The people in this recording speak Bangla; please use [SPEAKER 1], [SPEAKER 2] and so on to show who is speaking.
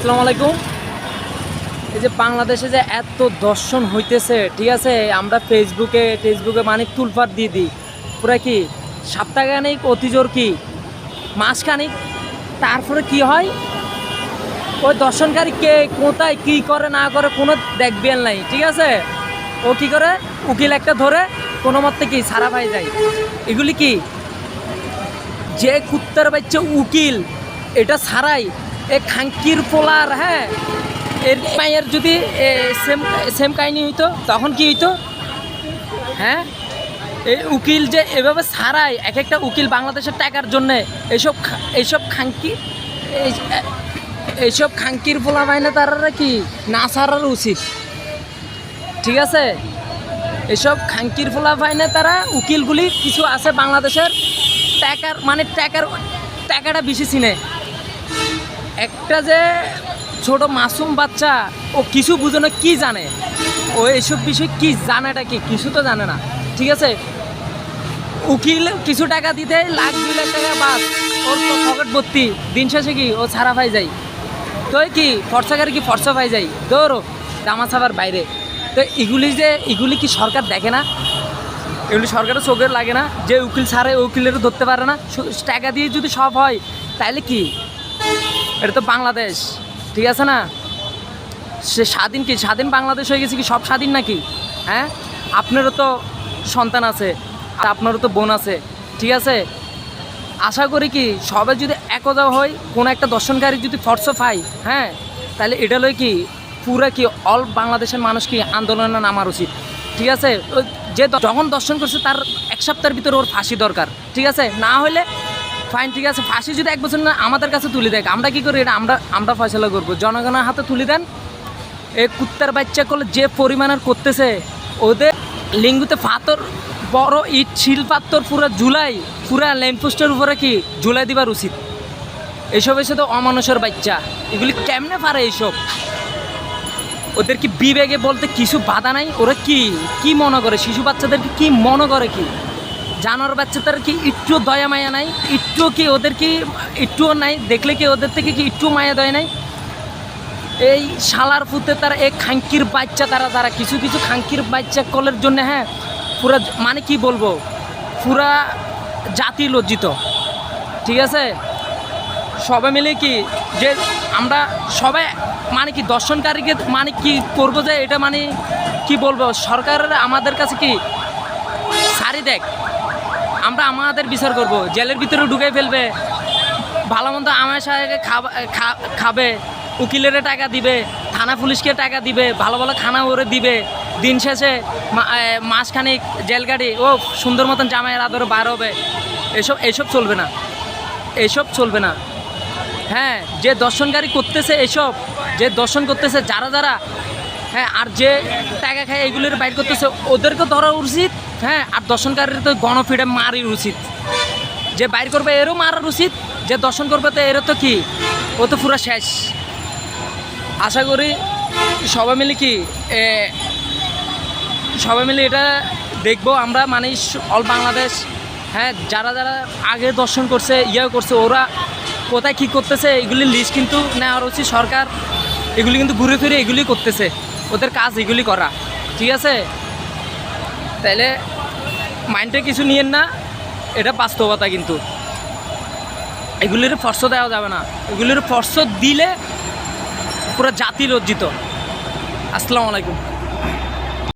[SPEAKER 1] আসসালামু আলাইকুম। এই যে বাংলাদেশে যে এত দর্শন হইতেছে, ঠিক আছে, আমরা ফেসবুকে মানে তুলফার দিয়ে দিই পুরা কি সপ্তাহখানিক অতিজোর কি মাসখানিক, তারপরে কি হয় ওই দর্শনকারী কে কোথায় কী করে না করে কোনো দেখবেন নাই, ঠিক আছে। ও কী করে উকিল একটা ধরে কোনো মতে কি সারা পাই যায়। এগুলি কি যে কুত্তার বাচ্চা উকিল এটা ছাড়াই এ খাঙ্কির পোলার, হ্যাঁ, এর মায়ের যদি সেম সেম কাহিনি হইতো তখন কি হইতো? হ্যাঁ, এই উকিল যে এভাবে ছাড়াই এক একটা উকিল বাংলাদেশের টাকার জন্যে এইসব খাঙ্কির পোলা মাইনে তারা কি না ছাড়ার উচিত, ঠিক আছে। এইসব খাঙ্কির পোলা পাইনে তারা উকিলগুলি কিছু আছে বাংলাদেশের টাকার মানে টাকাটা বেশি চিনে। একটা যে ছোট মাসুম বাচ্চা ও কিছু বুঝে না, কি জানে ও এইসব বিষয় কি জানেটা কি কিছু তো জানে না, ঠিক আছে। উকিল কিছু টাকা দিতে লাখ 2 লাখ টাকা বাস ওর তো পকেট ভর্তি, দিন শেষে কি ও ছাড়া পাই যায়। তো কি ফর্সাকারে কি ফর্সা পাই যায় দৌড়ো দামাচাবার বাইরে। তো এগুলি কি সরকার দেখে না? এগুলি সরকারের চোখের লাগে না? যে উকিল ছাড়ে উকিলেরও ধরতে পারে না, টাকা দিয়ে যদি সব হয় তাহলে কি? এটা তো বাংলাদেশ, ঠিক আছে না? সে স্বাধীন কি স্বাধীন বাংলাদেশ হয়ে গেছে কি সব স্বাধীন নাকি? হ্যাঁ, আপনারও তো সন্তান আছে, আপনারও তো বোন আছে, ঠিক আছে। আশা করি কি সবাই যদি একতা হয়, কোনো একটা দর্শনকারী যদি ফর্স পায়, হ্যাঁ, তাহলে এটা লয় কি পুরা কি অল বাংলাদেশের মানুষ কি আন্দোলনে নামার উচিত, ঠিক আছে। যে যখন দর্শন করছে তার 1 সপ্তাহের ভিতরে ওর ফাঁসি দরকার, ঠিক আছে। না হলে ফাইন, ঠিক আছে। ফাঁসি যদি 1 বছর না আমাদের কাছে তুলে দেয়, আমরা কি করি? এটা আমরা ফয়সলা করবো, জনগণের হাতে তুলে দেন। এই কুত্তার বাচ্চা করলে যে পরিমাণের করতেছে, ওদের লিঙ্গুতে পাথর বড় ইট শিল পাথর পুরা ল্যাম্পপোস্টের উপরে কি ঝুলাই দিবার উচিত। এইসব এসে তো অমানুষের বাচ্চা, এগুলি কেমনে পারে এইসব? ওদের কি বিবেকে বলতে কিছু বাধা নাই? ওরা কি মনে করে? শিশু বাচ্চাদেরকে কি মনে করে? কি জানোয়ার বাচ্চাদের কি একটু দয়া মায়া নাই? একটু কি ওদের কি একটুও নাই? দেখলে কি ওদের থেকে কি একটু মায়া দয়া নাই? এই শালার ফুতে তারা এক খাঙ্কির বাচ্চা, তারা কিছু খাঙ্কির বাচ্চা কলের জন্য, হ্যাঁ, পুরা মানে কি বলবো, পুরা জাতি লজ্জিত, ঠিক আছে। সবাই মিলে কি যে আমরা সবাই মানে কি দর্শনকারীকে মানে কি করবো, যে এটা মানে কি বলবো, সরকারের আমাদের কাছে কি সারি দেখ, আমরা আমাদের বিচার করব, জেলের ভিতরে ঢুকে ফেলবে, ভালো মন্দ আমার সাথে খাবে, উকিলের টাকা দিবে, থানা পুলিশকে টাকা দিবে, ভালো ভালো খানা ওরে দিবে, দিন শেষে মাসখানিক জেলগাড়ি ও সুন্দর মতন জামাইয়ের আদরে বার হবে। এসব চলবে না, এসব চলবে না। হ্যাঁ, যে দর্শনকারী করতেছে এসব, যে দর্শন করতেছে যারা, হ্যাঁ, আর যে টাকা খায় এগুলির বাইর করতেছে ওদেরকে ধরা উচিত, হ্যাঁ। আর দর্শনকারীর তো গণফিডে মারির উচিত, যে বাইর করবে এরও মারার উচিত, যে দর্শন করবে তো এরও তো কি ও তো পুরো শেষ। আশা করি সবাই মিলে এটা দেখবো আমরা, মানে অল বাংলাদেশ, হ্যাঁ, যারা আগে দর্শন করছে করছে ওরা কোথায় কী করতেছে এগুলির লিস্ট কিন্তু নেওয়ার উচিত সরকার। এগুলি কিন্তু ঘুরে ফিরে এগুলি করতেছে, ওদের কাজ এগুলি করা, ঠিক আছে। তাইলে মাইন্ডে কিছু নিয়েন না, এটা বাস্তবতা। কিন্তু এগুলির ফর্স দেওয়া যাবে না, এগুলির ফর্স দিলে পুরো জাতি লজ্জিত। আসসালামু আলাইকুম।